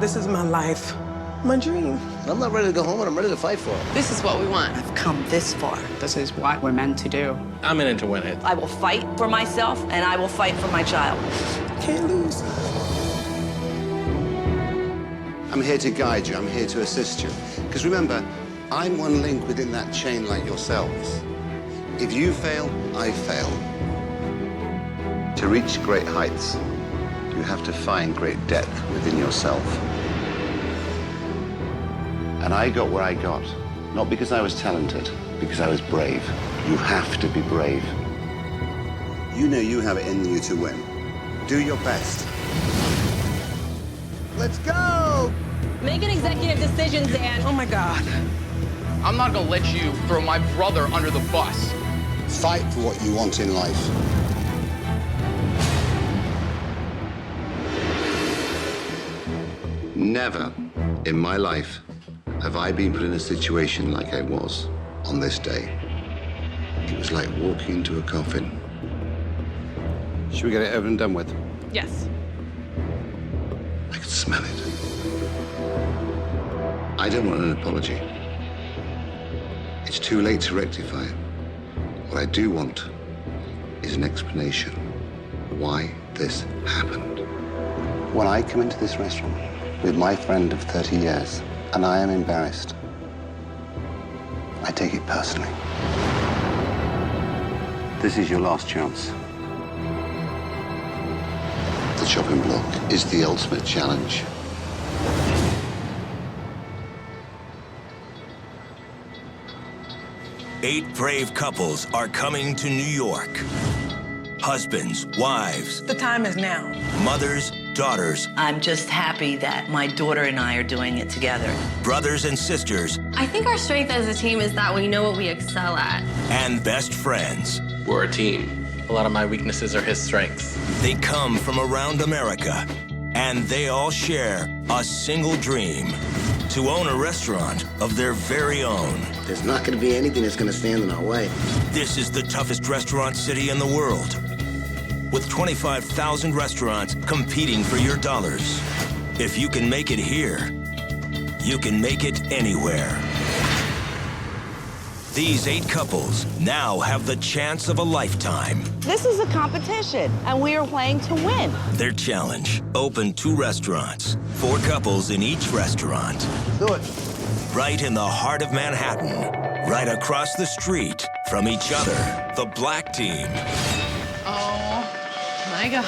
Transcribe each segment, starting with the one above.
This is my life, my dream. I'm not ready to go home, and I'm ready to fight for it. This is what we want. I've come this far. This is what we're meant to do. I'm in it to win it. I will fight for myself, and I will fight for my child. Can't lose. I'm here to guide you. I'm here to assist you. Because remember, I'm one link within that chain like yourselves. If you fail, I fail. To reach great heights, you have to find great depth within yourself. And I got where I got, not because I was talented, because I was brave. You have to be brave. You know you have it in you to win. Do your best. Let's go! Make an executive decision, Dan. Oh my God. I'm not gonna let you throw my brother under the bus. Fight for what you want in life. Never in my life have I been put in a situation like I was on this day. It was like walking into a coffin. Should we get it over and done with? Yes. I could smell it. I don't want an apology. It's too late to rectify it. What I do want is an explanation why this happened. When I come into this restaurant with my friend of 30 years and I am embarrassed, I take it personally. This is your last chance. The chopping block is the ultimate challenge. Eight brave couples are coming to New York. Husbands, wives, The time is now. mothers, daughters, I'm just happy that my daughter and I are doing it together. brothers and sisters, I think our strength as a team is that we know what we excel at. and best friends. We're a team. A lot of my weaknesses are his strengths. They come from around America, and they all share a single dream: to own a restaurant of their very own. There's not going to be anything that's going to stand in our way. This is the toughest restaurant city in the world, with 25,000 restaurants competing for your dollars. If you can make it here, you can make it anywhere. These 8 couples now have the chance of a lifetime. This is a competition, and we are playing to win. Their challenge: open 2 restaurants, 4 couples in each restaurant. Do it. Right in the heart of Manhattan, right across the street from each other, the black team. Oh, my God.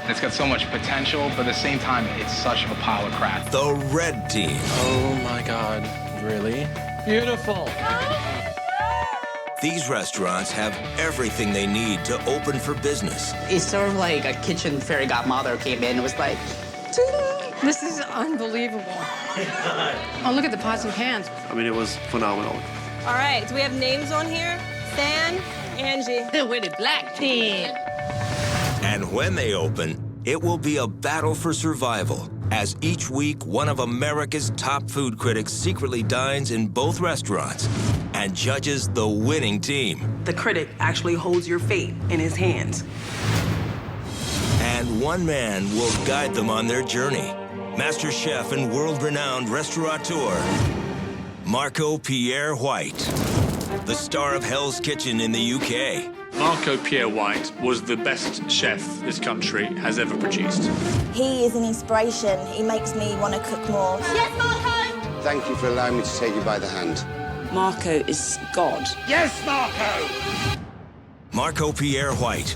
It's got so much potential, but at the same time, it's such a pile of crap. The red team. Oh my God, really? Beautiful. These restaurants have everything they need to open for business. It's sort of like a kitchen fairy godmother came in and was like, This is unbelievable. Oh, look at the pots and pans. I mean, it was phenomenal. All right, do we have names on here? Stan, Angie. We're the black team. And when they open, it will be a battle for survival, as each week one of America's top food critics secretly dines in both restaurants and judges the winning team. The critic actually holds your fate in his hands. And one man will guide them on their journey. Master chef and world-renowned restaurateur, Marco Pierre White, the star of Hell's Kitchen in the UK. Marco Pierre White was the best chef this country has ever produced. He is an inspiration. He makes me want to cook more. Yes, Marco! Thank you for allowing me to take you by the hand. Marco is God. Yes, Marco! Marco Pierre White,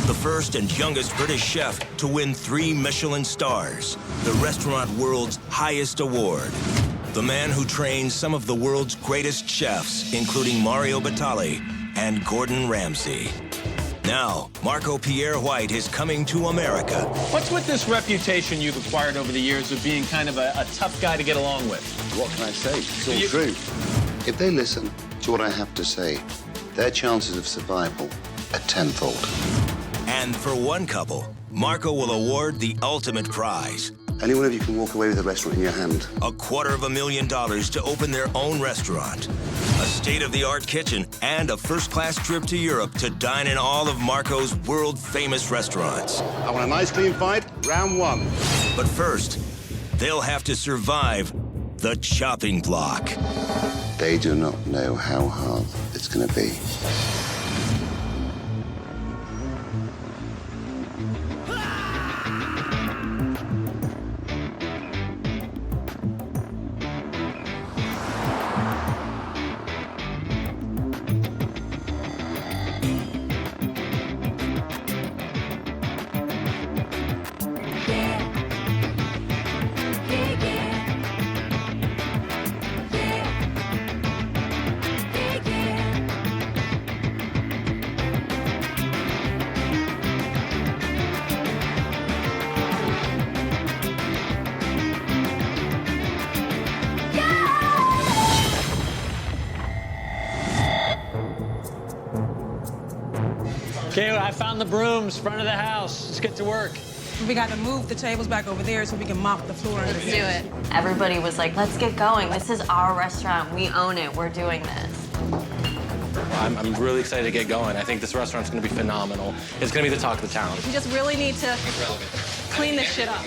the first and youngest British chef to win 3 Michelin stars, the restaurant world's highest award. The man who trains some of the world's greatest chefs, including Mario Batali and Gordon Ramsay. Now, Marco Pierre White is coming to America. What's with this reputation you've acquired over the years of being kind of a tough guy to get along with? What can I say? It's all true. If they listen to what I have to say, their chances of survival are tenfold. And for one couple, Marco will award the ultimate prize. Any one of you can walk away with a restaurant in your hand. $250,000 to open their own restaurant, a state-of-the-art kitchen, and a first-class trip to Europe to dine in all of Marco's world-famous restaurants. I want a nice clean fight, round 1. But first, they'll have to survive the chopping block. They do not know how hard it's going to be. Okay, I found the brooms, front of the house. Let's get to work. We got to move the tables back over there so we can mop the floor. Let's do it. Everybody was like, let's get going. This is our restaurant. We own it. We're doing this. I'm really excited to get going. I think this restaurant's going to be phenomenal. It's going to be the talk of the town. We just really need to clean this shit up.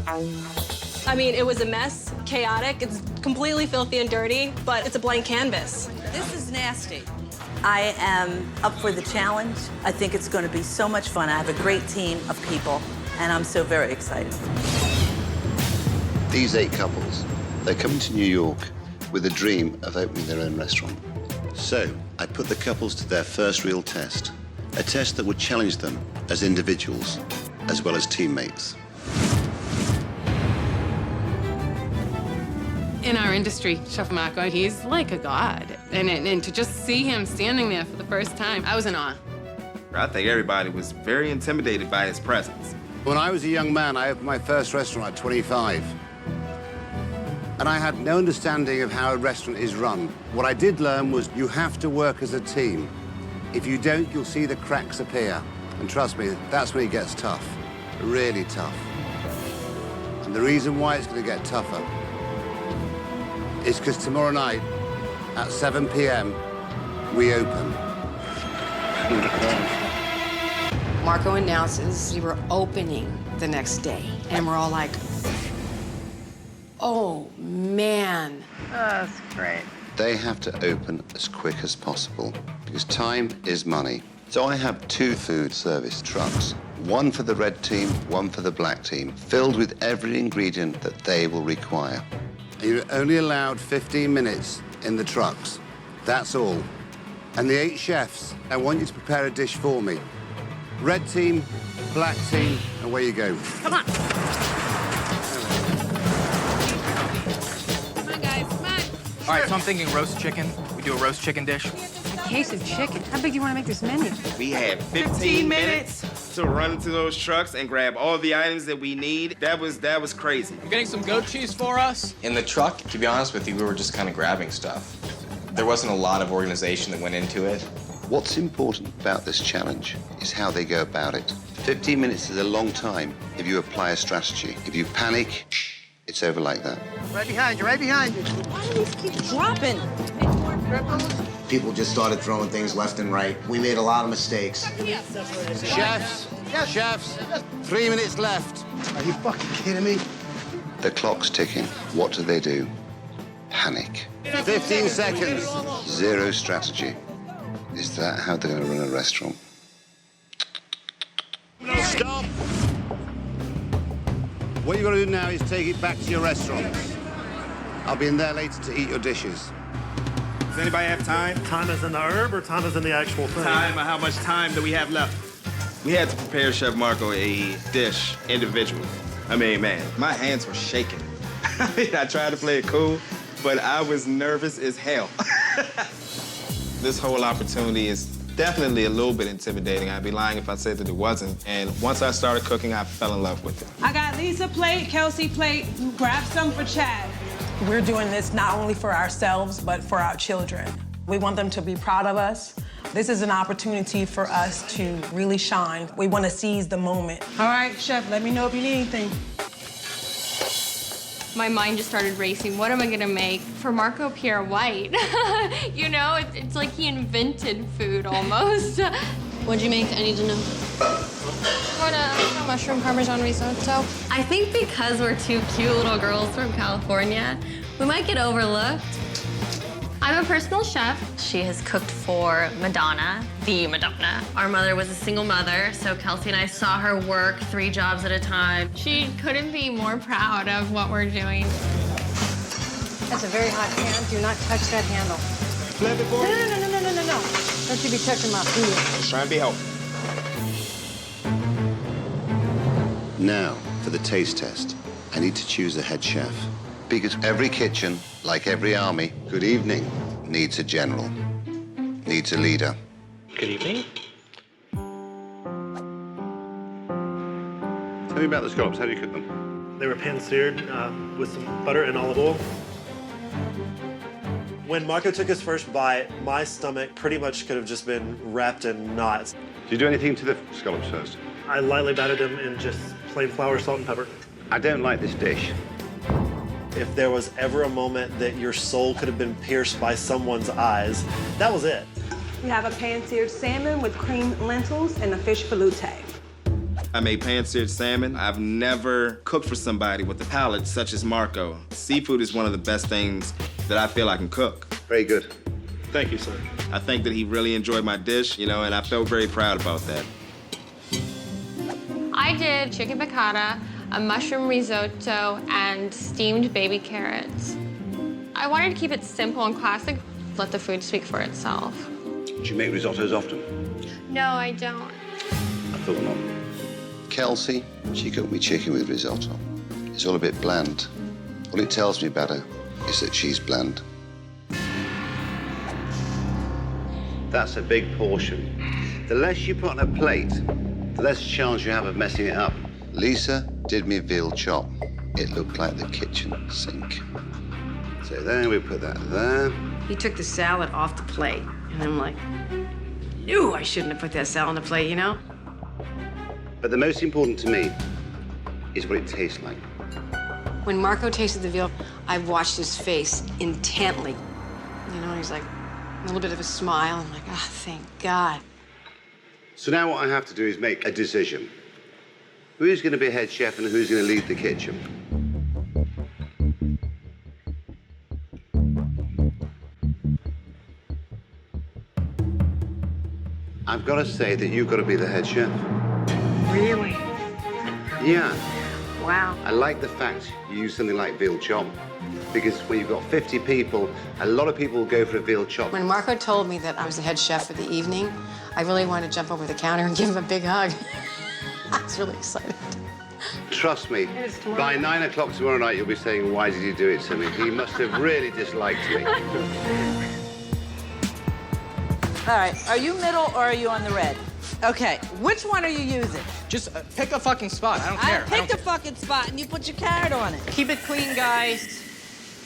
I mean, it was a mess, chaotic. It's completely filthy and dirty, but it's a blank canvas. This is nasty. I am up for the challenge. I think it's going to be so much fun. I have a great team of people, and I'm so very excited. These 8 couples, they're coming to New York with a dream of opening their own restaurant. So I put the couples to their first real test, a test that would challenge them as individuals as well as teammates. In our industry, Chef Marco, he's like a god. And to just see him standing there for the first time, I was in awe. I think everybody was very intimidated by his presence. When I was a young man, I opened my first restaurant at 25. And I had no understanding of how a restaurant is run. What I did learn was you have to work as a team. If you don't, you'll see the cracks appear. And trust me, that's when it gets tough, really tough. And the reason why it's going to get tougher is because tomorrow night at 7 p.m. we open. Marco announces we were opening the next day, and we're all like, oh, man. That's great. They have to open as quick as possible because time is money. So I have 2 food service trucks, one for the red team, one for the black team, filled with every ingredient that they will require. You're only allowed 15 minutes in the trucks. That's all. And the 8 chefs, I want you to prepare a dish for me. Red team, black team, away you go. Come on. Come on, guys, come on. All right, so I'm thinking roast chicken. We do a roast chicken dish. A case of chicken. How big do you want to make this menu? We had 15 minutes to run to those trucks and grab all the items that we need. That was crazy. You getting some goat cheese for us? In the truck, to be honest with you, we were just kind of grabbing stuff. There wasn't a lot of organization that went into it. What's important about this challenge is how they go about it. 15 minutes is a long time if you apply a strategy. If you panic, it's over like that. Right behind you, right behind you. Why do these keep dropping? People just started throwing things left and right. We made a lot of mistakes. Chefs, chefs, 3 minutes left. Are you fucking kidding me? The clock's ticking. What do? Panic. 15 seconds. Zero strategy. Is that how they're going to run a restaurant? Stop. What you've got to do now is take it back to your restaurant. I'll be in there later to eat your dishes. Does anybody have time? Time is in the herb or time is in the actual thing? Time, how much time do we have left? We had to prepare Chef Marco a dish individually. I mean, man, my hands were shaking. I tried to play it cool, but I was nervous as hell. This whole opportunity is definitely a little bit intimidating. I'd be lying if I said that it wasn't. And once I started cooking, I fell in love with it. I got Lisa plate, Kelsey plate. Grab some for Chad. We're doing this not only for ourselves, but for our children. We want them to be proud of us. This is an opportunity for us to really shine. We want to seize the moment. All right, Chef, let me know if you need anything. My mind just started racing. What am I gonna make for Marco Pierre White? You know, it's like he invented food almost. What'd you make? I need to know. What mushroom parmesan risotto. I think because we're two cute little girls from California, we might get overlooked. I'm a personal chef. She has cooked for Madonna, the Madonna. Our mother was a single mother, so Kelsey and I saw her work 3 jobs at a time. She couldn't be more proud of what we're doing. That's a very hot pan. Do not touch that handle. Flip it for me. No. Don't you be touching my food. Just trying to be helpful. Now, for the taste test, I need to choose a head chef. Because every kitchen, like every army, good evening, needs a general, needs a leader. Good evening. Tell me about the scallops. How do you cook them? They were pan-seared with some butter and olive oil. When Marco took his first bite, my stomach pretty much could have just been wrapped in knots. Do you do anything to the scallops first? I lightly battered them in just plain flour, salt, and pepper. I don't like this dish. If there was ever a moment that your soul could have been pierced by someone's eyes, that was it. We have a pan-seared salmon with creamed lentils and a fish velouté. I made pan-seared salmon. I've never cooked for somebody with a palate such as Marco. Seafood is one of the best things that I feel I can cook. Very good. Thank you, sir. I think that he really enjoyed my dish, you know, and I felt very proud about that. I did chicken piccata, a mushroom risotto, and steamed baby carrots. I wanted to keep it simple and classic, let the food speak for itself. Do you make risottos often? No, I don't. I thought not. Kelsey, she cooked me chicken with risotto. It's all a bit bland. All it tells me about her is that she's bland. That's a big portion. The less you put on a plate, the less chance you have of messing it up. Lisa did me a veal chop. It looked like the kitchen sink. So then we put that there. He took the salad off the plate, and I'm like, no, I shouldn't have put that salad on the plate, you know? But the most important to me is what it tastes like. When Marco tasted the veal, I watched his face intently. You know, he's like, a little bit of a smile. I'm like, ah, thank God. So now what I have to do is make a decision. Who's going to be head chef and who's going to lead the kitchen? I've got to say that you've got to be the head chef. Really? Yeah. Wow. I like the fact you use something like veal chop, because when you've got 50 people, a lot of people will go for a veal chop. When Marco told me that I was the head chef for the evening, I really wanted to jump over the counter and give him a big hug. I was really excited. Trust me, by 9 o'clock tomorrow night, you'll be saying, why did you do it to me? He must have really disliked me. All right, are you middle or are you on the red? Okay, which one are you using? Just pick a fucking spot. I don't care. I picked a fucking spot and you put your carrot on it. Keep it clean, guys.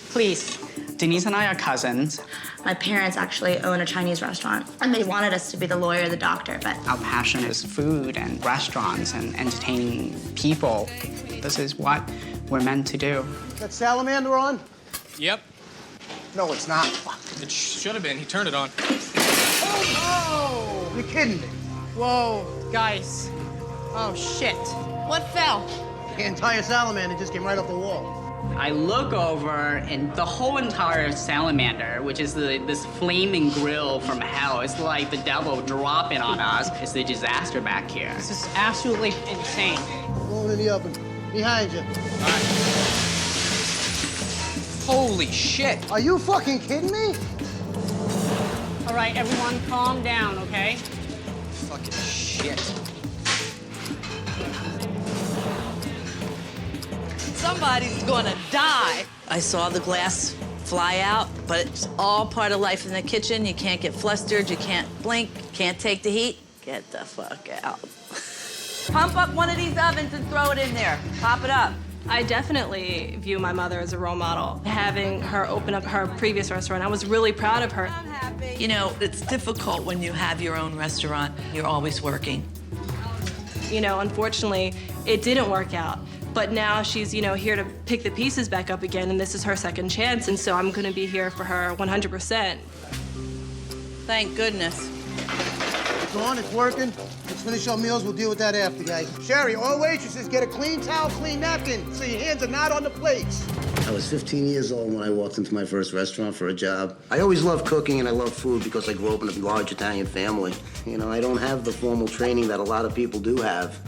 Please. Denise and I are cousins. My parents actually own a Chinese restaurant, and they wanted us to be the lawyer, the doctor, but... Our passion is food and restaurants and entertaining people. This is what we're meant to do. That salamander on? Yep. No, it's not. It should have been. He turned it on. Oh! You're kidding me. Whoa, guys. Oh, shit. What fell? The entire salamander just came right off the wall. I look over, and the whole entire salamander, which is this flaming grill from hell, it's like the devil dropping on us. It's the disaster back here. This is absolutely insane. Going in the oven. Behind you. All right. Holy shit. Are you fucking kidding me? All right, everyone, calm down, okay? Fucking shit. Somebody's gonna die. I saw the glass fly out, but it's all part of life in the kitchen. You can't get flustered, you can't blink, can't take the heat. Get the fuck out. Pump up one of these ovens and throw it in there. Pop it up. I definitely view my mother as a role model. Having her open up her previous restaurant, I was really proud of her. You know, it's difficult when you have your own restaurant. You're always working. You know, unfortunately, it didn't work out. But now she's, you know, here to pick the pieces back up again, and this is her second chance, and so I'm gonna be here for her 100%. Thank goodness. It's on, it's working. Let's finish our meals, we'll deal with that after, guys. Sherry, all waitresses get a clean towel, clean napkin, so your hands are not on the plates. I was 15 years old when I walked into my first restaurant for a job. I always loved cooking and I love food because I grew up in a large Italian family. You know, I don't have the formal training that a lot of people do have,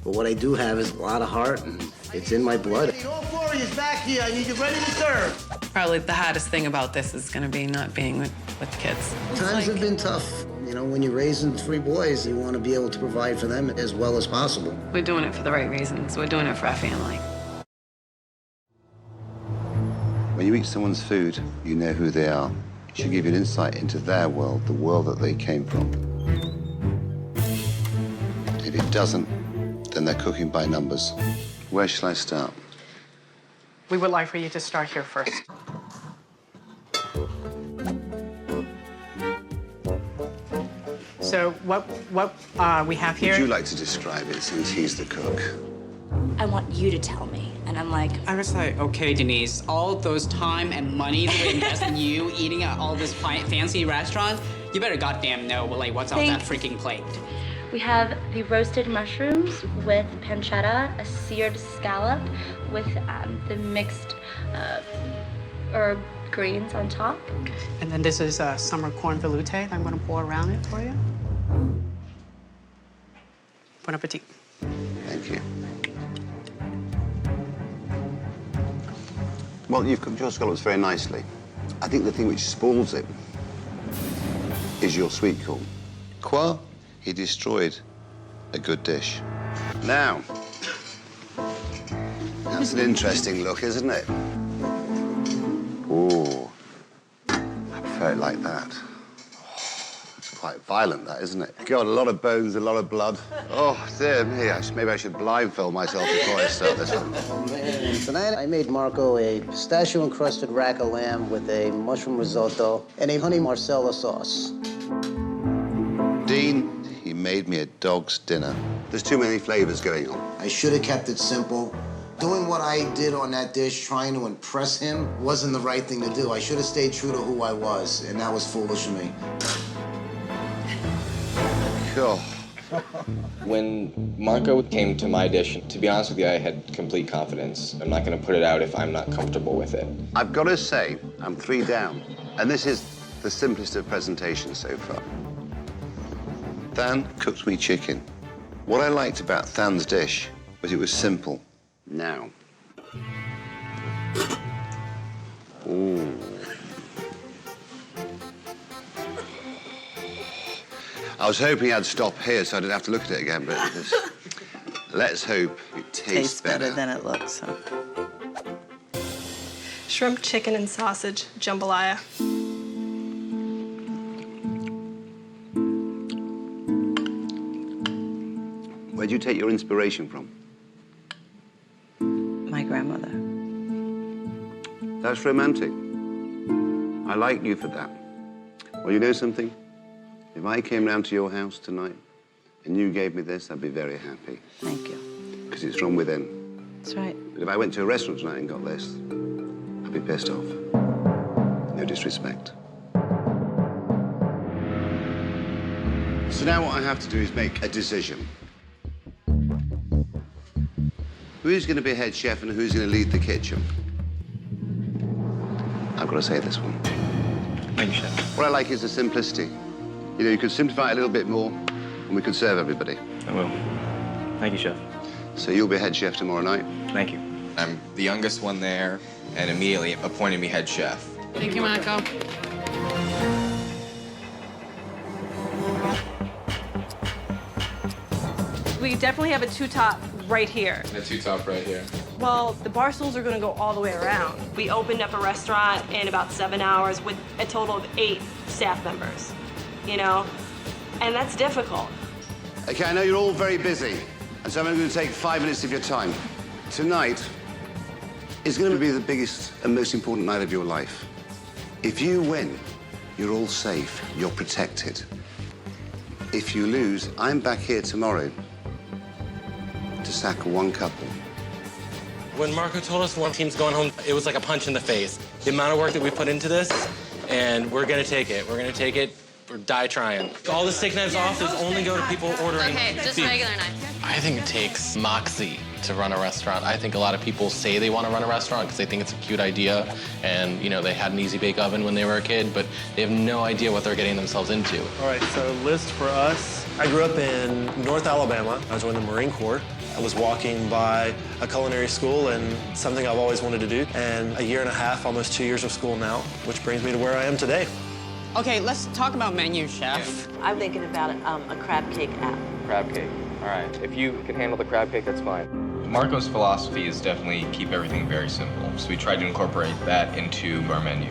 but what I do have is a lot of heart and it's in my blood. I need all four of you back here. I need you ready to serve. Probably the hardest thing about this is going to be not being with the kids. Times have been tough. You know, when you're raising 3 boys, you want to be able to provide for them as well as possible. We're doing it for the right reasons. We're doing it for our family. When you eat someone's food, you know who they are. It should give you an insight into their world, the world that they came from. If it doesn't, then they're cooking by numbers. Where shall I start? We would like for you to start here first. So what we have here... Would you like to describe it since he's the cook? I want you to tell me. And I'm like... I was like, okay, Denise, all those time and money that we invest in you eating at all this fancy restaurant, you better goddamn know, like, what's on that freaking plate. We have the roasted mushrooms with pancetta, a seared scallop with the mixed herb greens on top. And then this is summer corn velouté that I'm going to pour around it for you. Bon appetit. Thank you. Well, you've cooked your scallops very nicely. I think the thing which spoils it is your sweet corn. Quoi? He destroyed a good dish. Now, that's an interesting look, isn't it? Ooh, I prefer it like that. It's quite violent, that, isn't it? God, a lot of bones, a lot of blood. Oh, dear me, maybe I should blindfold myself before I start this one. Oh, man. Tonight, I made Marco a pistachio-encrusted rack of lamb with a mushroom risotto and a honey Marsala sauce. Dean, he made me a dog's dinner. There's too many flavors going on. I should have kept it simple. Doing what I did on that dish, trying to impress him, wasn't the right thing to do. I should have stayed true to who I was, and that was foolish of me. Cool. When Marco came to my dish, to be honest with you, I had complete confidence. I'm not going to put it out if I'm not comfortable with it. I've got to say, I'm 3 down, and this is the simplest of presentations so far. Than cooked me chicken. What I liked about Than's dish was it was simple. Now. Ooh. I was hoping I'd stop here so I didn't have to look at it again, but let's hope it tastes better than it looks. Huh? Shrimp, chicken, and sausage jambalaya. Where'd you take your inspiration from? My grandmother. That's romantic. I like you for that. Well, you know something? If I came round to your house tonight and you gave me this, I'd be very happy. Thank you. Because it's from within. That's right. But if I went to a restaurant tonight and got this, I'd be pissed off. No disrespect. So now what I have to do is make a decision. Who's going to be head chef and who's going to lead the kitchen? I've got to say this one. Thank you, Chef. What I like is the simplicity. You know, you could simplify it a little bit more and we could serve everybody. I will. Thank you, Chef. So you'll be head chef tomorrow night? Thank you. I'm the youngest one there and immediately appointed me head chef. Thank you, Marco. We definitely have a two-top right here. A 2-top right here. Well, the bar stools are gonna go all the way around. We opened up a restaurant in about 7 hours with a total of 8 staff members, you know? And that's difficult. Okay, I know you're all very busy, and so I'm only going to take 5 minutes of your time. Tonight is going to be the biggest and most important night of your life. If you win, you're all safe, you're protected. If you lose, I'm back here tomorrow to sack one couple. When Marco told us one team's going home, it was like a punch in the face. The amount of work that we put into this, and we're gonna take it. We're gonna take it or die trying. All the steak knives off is only go to people ordering. Okay, just beef. regular knife. I think it takes moxie to run a restaurant. I think a lot of people say they want to run a restaurant because they think it's a cute idea and, you know, they had an easy bake oven when they were a kid, but they have no idea what they're getting themselves into. All right, so list for us. I grew up in North Alabama. I joined the Marine Corps. I was walking by a culinary school and something I've always wanted to do. And a year and a half, almost 2 years of school now, which brings me to where I am today. Okay, let's talk about menu, chef. I'm thinking about a crab cake app. Crab cake. All right. If you can handle the crab cake, that's fine. Marco's philosophy is definitely keep everything very simple. So we tried to incorporate that into our menu.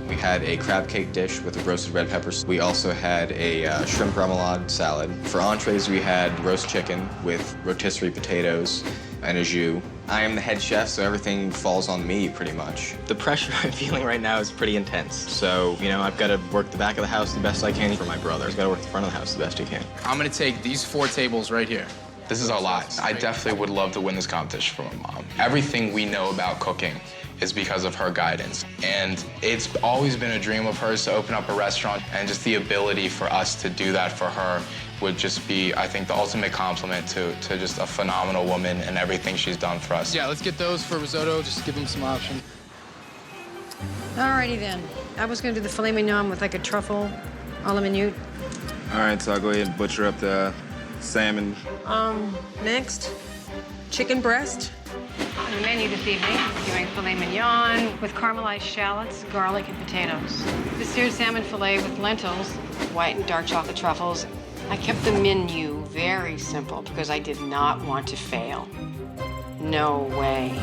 We had a crab cake dish with roasted red peppers. We also had a shrimp remoulade salad. For entrees, we had roast chicken with rotisserie potatoes and a jus. I am the head chef, so everything falls on me pretty much. The pressure I'm feeling right now is pretty intense. So, you know, I've got to work the back of the house the best I can for my brother. I've got to work the front of the house the best he can. I'm gonna take these 4 tables right here. This is our lives. I definitely would love to win this competition for my mom. Everything we know about cooking is because of her guidance. And it's always been a dream of hers to open up a restaurant, and just the ability for us to do that for her would just be, I think, the ultimate compliment to just a phenomenal woman and everything she's done for us. Yeah, let's get those for risotto. Just give them some option. Alrighty then. I was gonna do the filet mignon with like a truffle a la minute. All right, so I'll go ahead and butcher up the salmon. Next, chicken breast. On the menu this evening, we're doing filet mignon with caramelized shallots, garlic, and potatoes. The seared salmon filet with lentils, white and dark chocolate truffles. I kept the menu very simple because I did not want to fail. No way.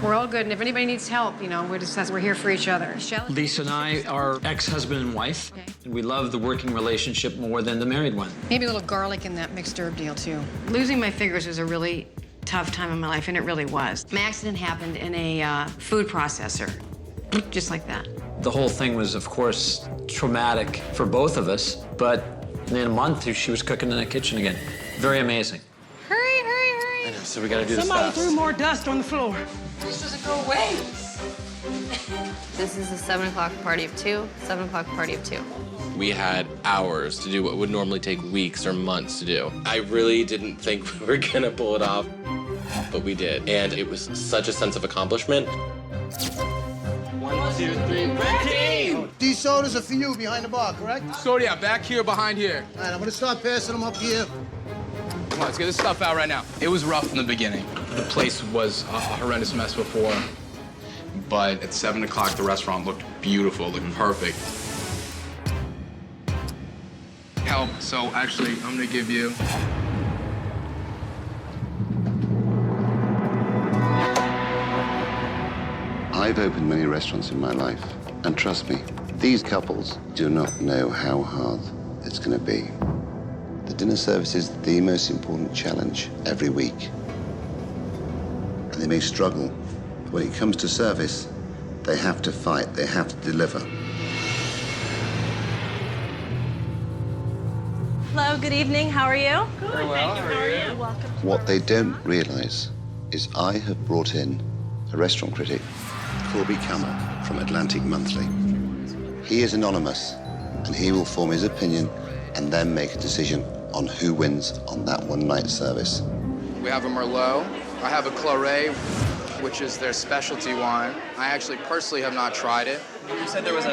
We're all good, and if anybody needs help, you know, we're here for each other. Lisa and I are ex-husband and wife. Okay. And we love the working relationship more than the married one. Maybe a little garlic in that mixed herb deal, too. Losing my fingers was a really tough time in my life, and it really was. My accident happened in a food processor, just like that. The whole thing was, of course, traumatic for both of us, but in a month, she was cooking in the kitchen again. Very amazing. Hurry, hurry, hurry. I know, so we gotta do this Somebody fast. threw more dust on the floor. This doesn't go away. This is a 7 o'clock party of 2, 7 o'clock party of 2. We had hours to do what would normally take weeks or months to do. I really didn't think we were gonna pull it off, but we did. And it was such a sense of accomplishment. 1, 2, 3, red team! These sodas are for you behind the bar, correct? So yeah, back here, behind here. All right, I'm gonna start passing them up here. Come on, let's get this stuff out right now. It was rough in the beginning. The place was a horrendous mess before. But at 7 o'clock, the restaurant looked beautiful, looked perfect. Help, so actually, I'm gonna give you... I've opened many restaurants in my life, and trust me, these couples do not know how hard it's going to be. The dinner service is the most important challenge every week. And they may struggle. When it comes to service, they have to fight, they have to deliver. Hello, good evening. How are you? Good, Very well. How are you? Welcome. What they don't realize is I have brought in a restaurant critic, Corby Kummer from Atlantic Monthly. He is anonymous, and he will form his opinion and then make a decision on who wins on that one-night service. We have a Merlot. I have a Claret, which is their specialty wine. I actually personally have not tried it. You said there was a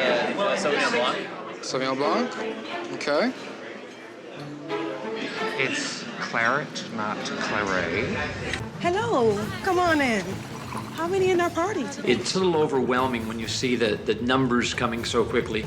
Sauvignon Blanc? Sauvignon Blanc? Okay. It's claret, not claret. Hello, come on in. How many in our party today? It's a little overwhelming when you see the numbers coming so quickly.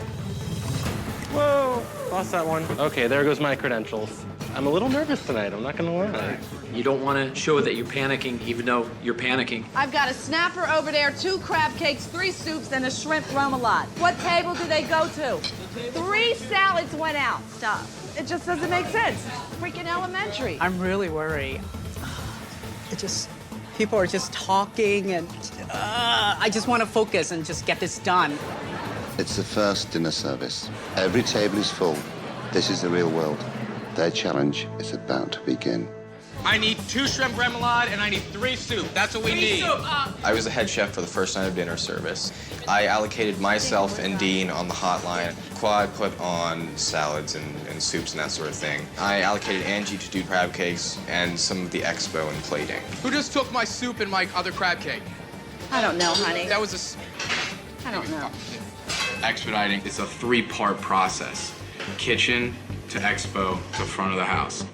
Whoa, lost that one. Okay, there goes my credentials. I'm a little nervous tonight, I'm not gonna lie. You don't want to show that you're panicking, even though you're panicking. I've got a snapper over there, 2 crab cakes, 3 soups, and a shrimp remoulade. What table do they go to? 3 salads went out. Stop. It just doesn't make sense. Freaking elementary. I'm really worried. People are just talking, and I just want to focus and just get this done. It's the first dinner service. Every table is full. This is the real world. Their challenge is about to begin. I need 2 shrimp remoulade and I need 3 soup. That's what we need. I was the head chef for the first night of dinner service. I allocated myself and Dean on the hotline. Quad put on salads and soups and that sort of thing. I allocated Angie to do crab cakes and some of the expo and plating. Who just took my soup and my other crab cake? I don't know, honey. That was I don't know. Expediting is a 3-part process. Kitchen to expo to front of the house.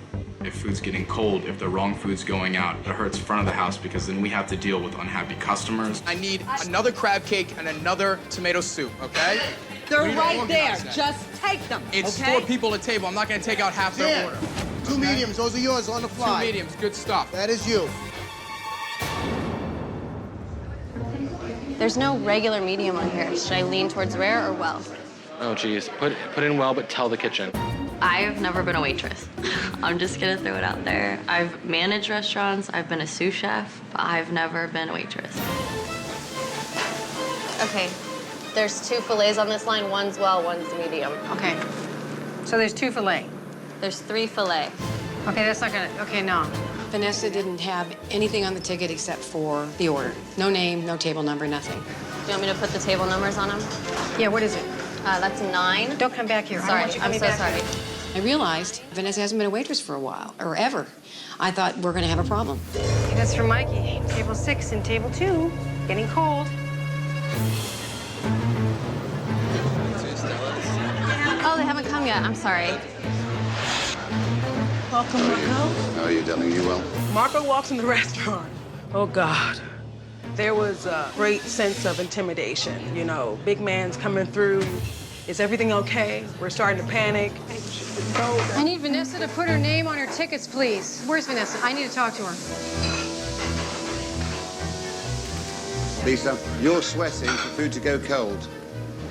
If food's getting cold, if the wrong food's going out, it hurts front of the house because then we have to deal with unhappy customers. I need another crab cake and another tomato soup, okay? They're We need to right there. organize that. Just take them, It's okay? 4 people at a table. I'm not gonna take out half their Here, order. 2 mediums. Those are yours on the fly. 2 mediums, good stuff. That is you. There's no regular medium on here. Should I lean towards rare or well? Oh, geez. Put in well, but tell the kitchen. I've never been a waitress. I'm just gonna throw it out there. I've managed restaurants, I've been a sous chef, but I've never been a waitress. Okay, there's 2 fillets on this line. One's well, one's medium. Okay. So there's 2 filet. There's 3 fillet. Okay, that's not gonna, okay, no. Vanessa didn't have anything on the ticket except for the order. No name, no table number, nothing. Do you want me to put the table numbers on them? Yeah, what is it? That's 9. Don't come back here. I don't Sorry, want you I'm coming so back sorry. here. I realized Vanessa hasn't been a waitress for a while, or ever. I thought we're gonna have a problem. That's for Mikey. Table 6 and table 2. Getting cold. Oh, they haven't come yet. I'm sorry. Welcome, Marco. How are you, darling? You well? Marco walks in the restaurant. Oh, God. There was a great sense of intimidation. You know, big man's coming through. Is everything okay? We're starting to panic. I need Vanessa to put her name on her tickets, please. Where's Vanessa? I need to talk to her. Lisa, you're sweating for food to go cold.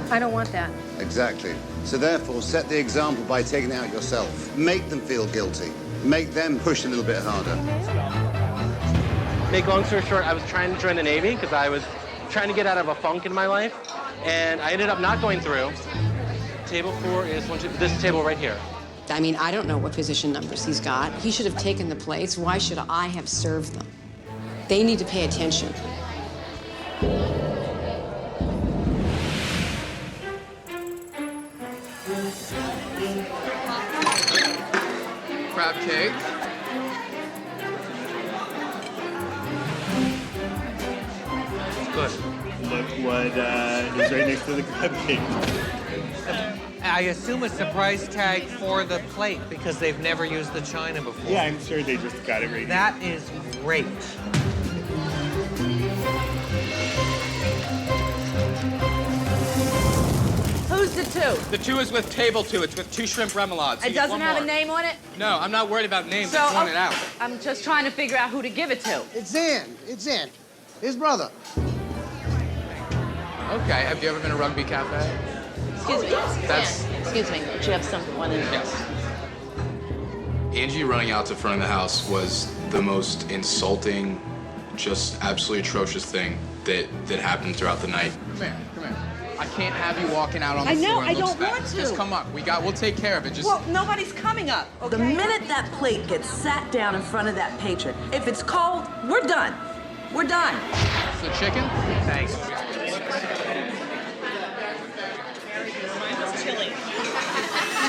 I don't want that. Exactly. So therefore, set the example by taking it out yourself. Make them feel guilty. Make them push a little bit harder. Make long story short, I was trying to join the Navy because I was trying to get out of a funk in my life, and I ended up not going through. Table 4 is this table right here. I mean, I don't know what position numbers he's got. He should have taken the plates. Why should I have served them? They need to pay attention. Crab cake. Good. Look what is right next to the crab cake. I assume it's the price tag for the plate because they've never used the china before. Yeah, I'm sure they just got it right. That is great. Who's the 2? The 2 is with table 2. It's with 2 shrimp remoulades. It doesn't have a name on it? No, I'm not worried about names. So, I just want it out. I'm just trying to figure out who to give it to. It's Zan. It's Zan. His brother. Okay, have you ever been to Rugby Cafe? Excuse me. That's- Dan, excuse me. Do you have someone in? Yes. Angie running out to front of the house was the most insulting, just absolutely atrocious thing that happened throughout the night. Come here, come here. I can't have you walking out on the I know, floor. It I looks don't bad. want to. Just come up. We'll take care of it. Just Well, nobody's coming up, okay? The minute that plate gets sat down in front of that patron, if it's cold, we're done. We're done. the chicken. Thanks.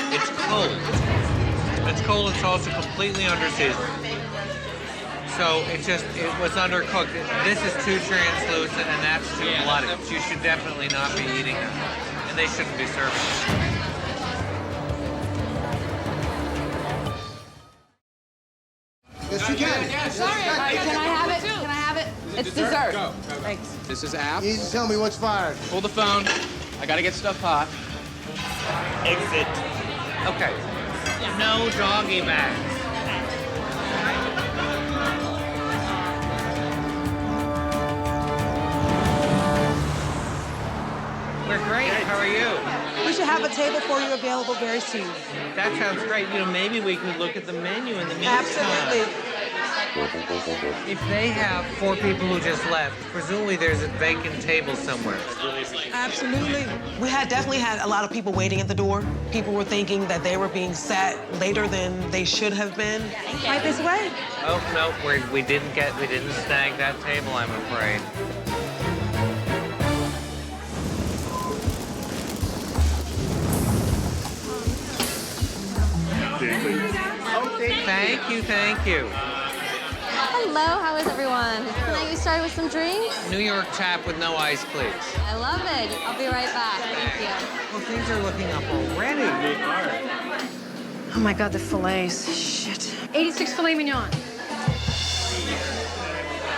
It's cold. It's cold. It's also completely underseasoned. So it was undercooked. This is too translucent and that's too bloody. You should definitely not be eating them. And they shouldn't be serving them. Yes, you can. Sorry, can I have it? Can I have it? It's dessert. Go. Thanks. This is app. You need to tell me what's fired. Hold the phone. I gotta get stuff hot. Exit. Okay. No doggy bags. We're great. How are you? We should have a table for you available very soon. That sounds great. You know, maybe we could look at the menu in the meantime. Absolutely. If they have 4 people who just left, presumably there's a vacant table somewhere. Absolutely. We definitely had a lot of people waiting at the door. People were thinking that they were being sat later than they should have been. Right this way. Oh, no, we didn't snag that table, I'm afraid. Thank you. Hello, how is everyone? Can I get you started with some drinks? New York tap with no ice, please. I love it. I'll be right back. Thank you. Well, things are looking up already. They are. Oh my God, the fillets. Shit. 86 filet mignon.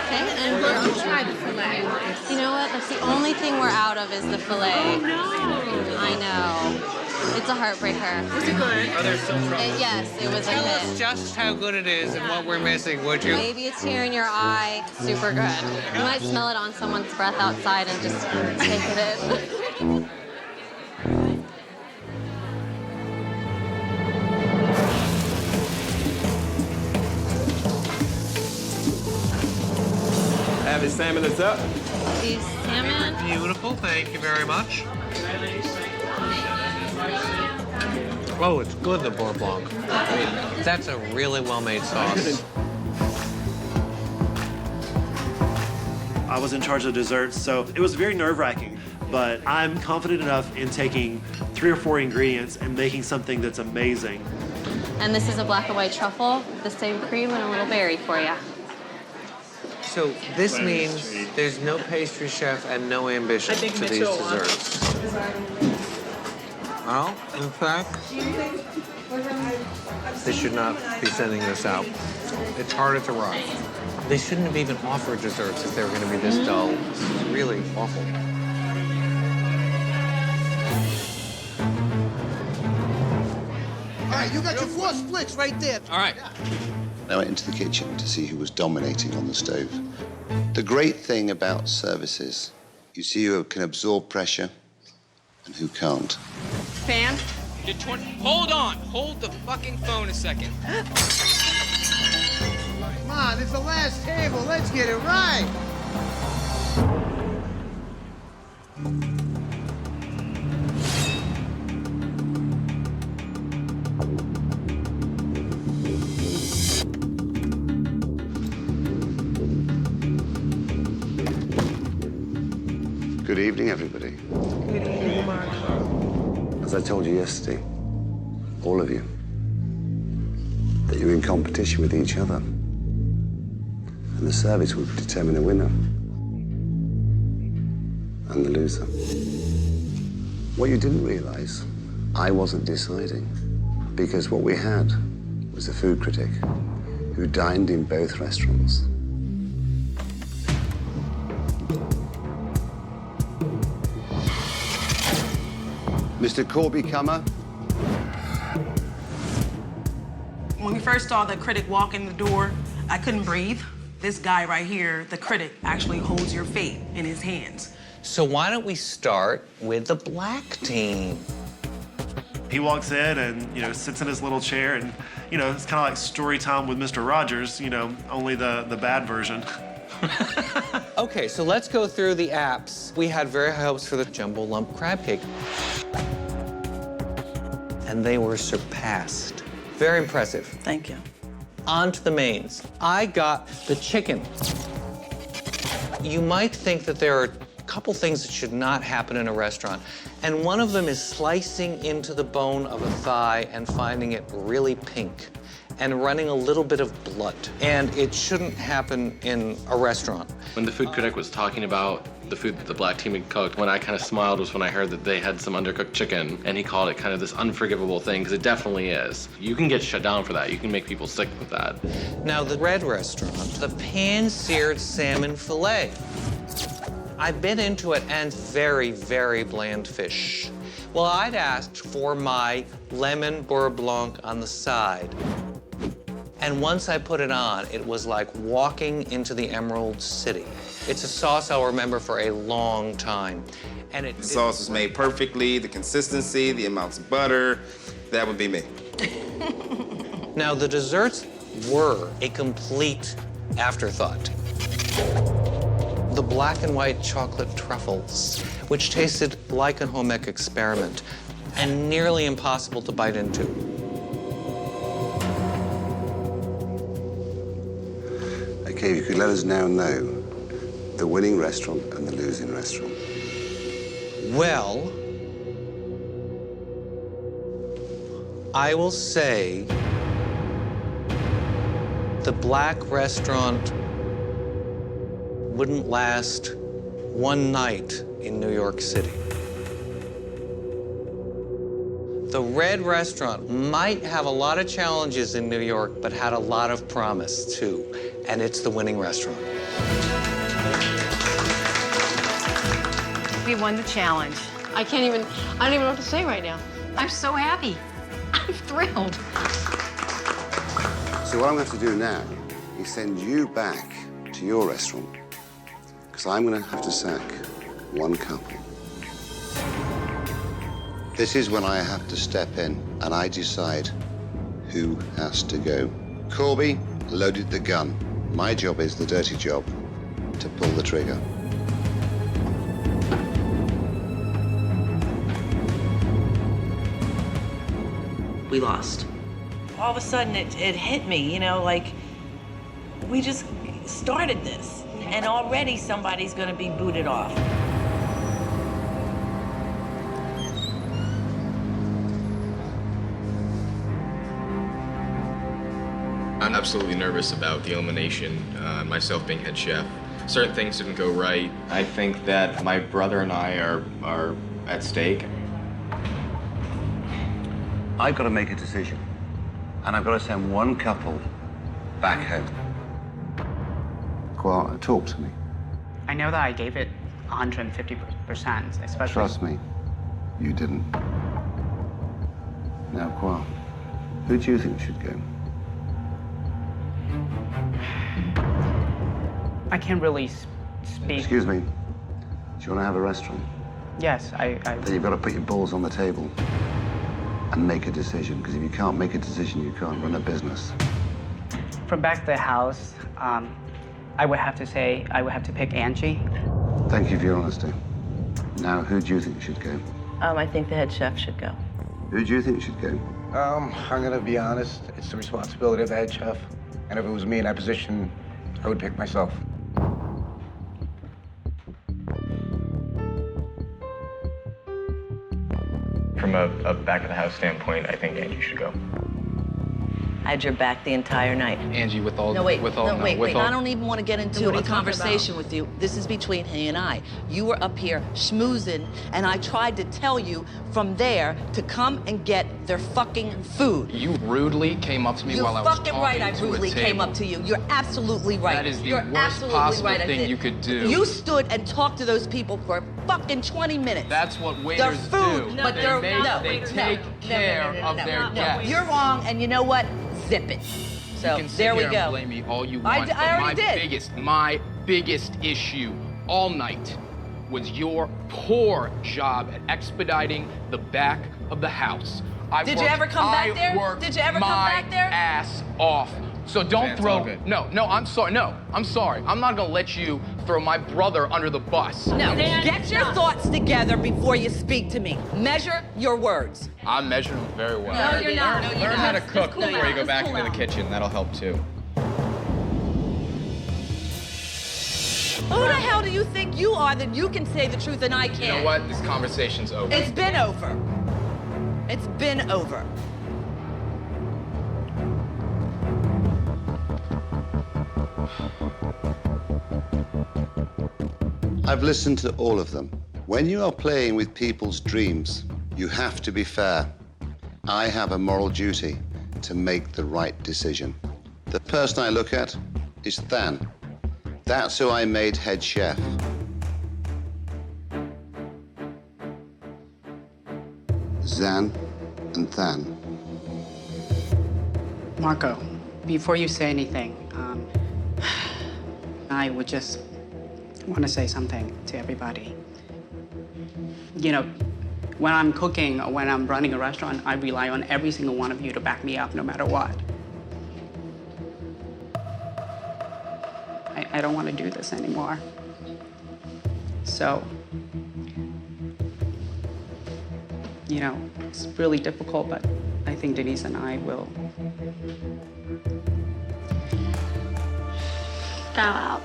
Okay, and we'll try the filet. You know what? That's the only thing we're out of is the filet. Oh, no. I know. It's a heartbreaker. Was it good? Are there still troubles? Yes, it was a Tell hit. us just how good it is and what we're missing, would you? Maybe a tear in your eye. Super good. You might smell it on someone's breath outside and just take it in. Have his salmon is up. These salmon. Beautiful, thank you very much. Oh, it's good, the beurre blanc. I mean, that's a really well-made sauce. I was in charge of desserts, so it was very nerve-wracking, but I'm confident enough in taking 3 or 4 ingredients and making something that's amazing. And this is a black and white truffle, the same cream and a little berry for you. So this means there's no pastry chef and no ambition to these desserts. Well, in fact, they should not be sending this out. It's harder to run. They shouldn't have even offered desserts if they were going to be this dull. This is really awful. All right, you got your 4 splits right there. All right. I went into the kitchen to see who was dominating on the stove. The great thing about services, you see who can absorb pressure and who can't. Fan? Hold on. Hold the fucking phone a second. Come on, it's the last table. Let's get it right. Good evening, everybody. Good evening, Mark. As I told you yesterday, all of you, that you're in competition with each other. And the service will determine the winner and the loser. What you didn't realize, I wasn't deciding, because what we had was a food critic who dined in both restaurants. Mr. Corby Kummer. When we first saw the critic walk in the door, I couldn't breathe. This guy right here, the critic, actually holds your fate in his hands. So why don't we start with the black team? He walks in and, sits in his little chair and, it's kind of like story time with Mr. Rogers, only the bad version. Okay, so let's go through the apps. We had very high hopes for the jumbo lump crab cake. And they were surpassed. Very impressive. Thank you. On to the mains. I got the chicken. You might think that there are a couple things that should not happen in a restaurant. And one of them is slicing into the bone of a thigh and finding it really pink and running a little bit of blood. And it shouldn't happen in a restaurant. When the food critic was talking about the food that the black team had cooked, when I kind of smiled was when I heard that they had some undercooked chicken, and he called it kind of this unforgivable thing, because it definitely is. You can get shut down for that. You can make people sick with that. Now, the red restaurant, the pan-seared salmon fillet. I've been into it, and very, very bland fish. Well, I'd asked for my lemon beurre blanc on the side. And once I put it on, it was like walking into the Emerald City. It's a sauce I'll remember for a long time. And The sauce was made perfectly, the consistency, the amounts of butter. That would be me. Now, the desserts were a complete afterthought. The black and white chocolate truffles, which tasted like a home ec experiment and nearly impossible to bite into. Okay, if you could let us now know the winning restaurant and the losing restaurant. Well, I will say the black restaurant wouldn't last one night in New York City. The red restaurant might have a lot of challenges in New York, but had a lot of promise too, and it's the winning restaurant. We won the challenge. I don't even know what to say right now. I'm so happy. I'm thrilled. So what I'm going to have to do now is send you back to your restaurant, because I'm going to have to sack one couple. This is when I have to step in and I decide who has to go. Corby loaded the gun. My job is the dirty job, to pull the trigger. We lost. All of a sudden, it hit me, you know, like, we just started this, and already somebody's gonna be booted off. I'm absolutely nervous about the elimination, myself being head chef. Certain things didn't go right. I think that my brother and I are at stake. I've got to make a decision, and I've got to send one couple back home. Go on, talk to me. I know that I gave it 150%, especially. Trust me, you didn't. Now, Kwa, who do you think should go? I can't really speak. Excuse me. Do you want to have a restaurant? Yes, I... Then you've got to put your balls on the table and make a decision, because if you can't make a decision, you can't run a business. From back to the house, I would have to say I would have to pick Angie. Thank you for your honesty. Now, who do you think should go? I think the head chef should go. Who do you think should go? I'm gonna be honest. It's the responsibility of the head chef. And if it was me in that position, I would pick myself. From a back-of-the-house standpoint, I think Angie should go. I had your back the entire night. Angie, with all... No, wait, with all, wait. With all, I don't even want to get into a conversation with you. This is between he and I. You were up here schmoozing, and I tried to tell you from there to come and get their fucking food. You rudely came up to me while I was talking You're fucking right, I to a rudely table. came up to you. You're absolutely right. That is the You're worst absolutely possible right, I thing did. you could do. You stood and talked to those people for fucking 20 minutes. That's what Their waiters food, do. but They take care of their guests. You're wrong, and you know what? Zip it. So You can sit there we here go. and blame me all you want. I already but my biggest issue all night was your poor job at expediting the back of the house. Did you ever come back there? Did you ever come back there? Ass off. So don't Man, it's all throw. good. No, I'm sorry. No, I'm sorry. I'm not gonna let you throw my brother under the bus. No, get your thoughts together before you speak to me. Measure your words. I'm measuring them very well. No, you're not. No, you're Learn not. how to cook Cool before you go out. back Cool into the out. kitchen. That'll help too. Who the hell do you think you are that you can say the truth and I can't? You know what? This conversation's over. It's been over. It's been over. I've listened to all of them. When you are playing with people's dreams, you have to be fair. I have a moral duty to make the right decision. The person I look at is Than. That's who I made head chef. Zan and Than. Marco, before you say anything, I would just want to say something to everybody. You know, when I'm cooking or when I'm running a restaurant, I rely on every single one of you to back me up no matter what. I don't want to do this anymore. So, you know, it's really difficult, but I think Denise and I will bow out.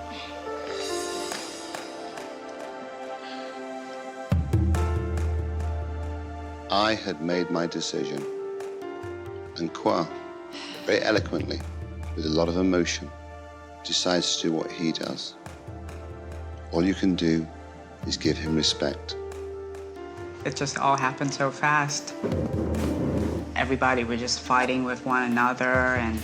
I had made my decision, and Kwa, very eloquently, with a lot of emotion, decides to do what he does. All you can do is give him respect. It just all happened so fast. Everybody were just fighting with one another, and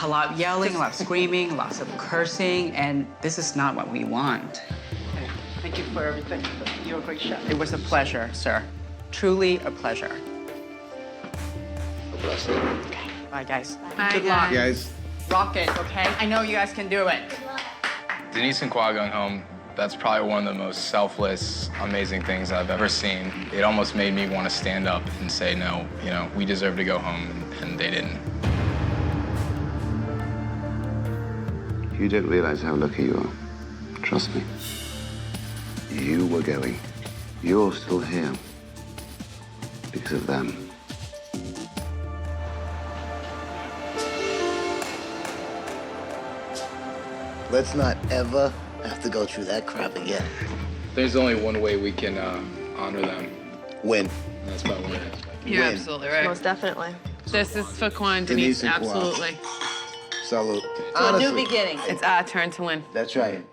a lot of yelling, a lot of screaming, lots of cursing, and this is not what we want. Thank you for everything. You're a great chef. It was a pleasure, sir. Truly a pleasure. Bless you. Okay. Bye, guys. Bye, Good luck. Guys. Rock it, okay? I know you guys can do it. Denise and Kwa going home, that's probably one of the most selfless, amazing things I've ever seen. It almost made me want to stand up and say, no, you know, we deserve to go home, and they didn't. You don't realize how lucky you are. Trust me. You were going. You're still here because of them. Let's not ever have to go through that crap again. There's only one way we can honor them. Win. And that's by winning. You're absolutely right. Most definitely. This is for Kwa and Denise Denise, and Kwa. absolutely. Salute. To a new beginning. It's our turn to win. That's right.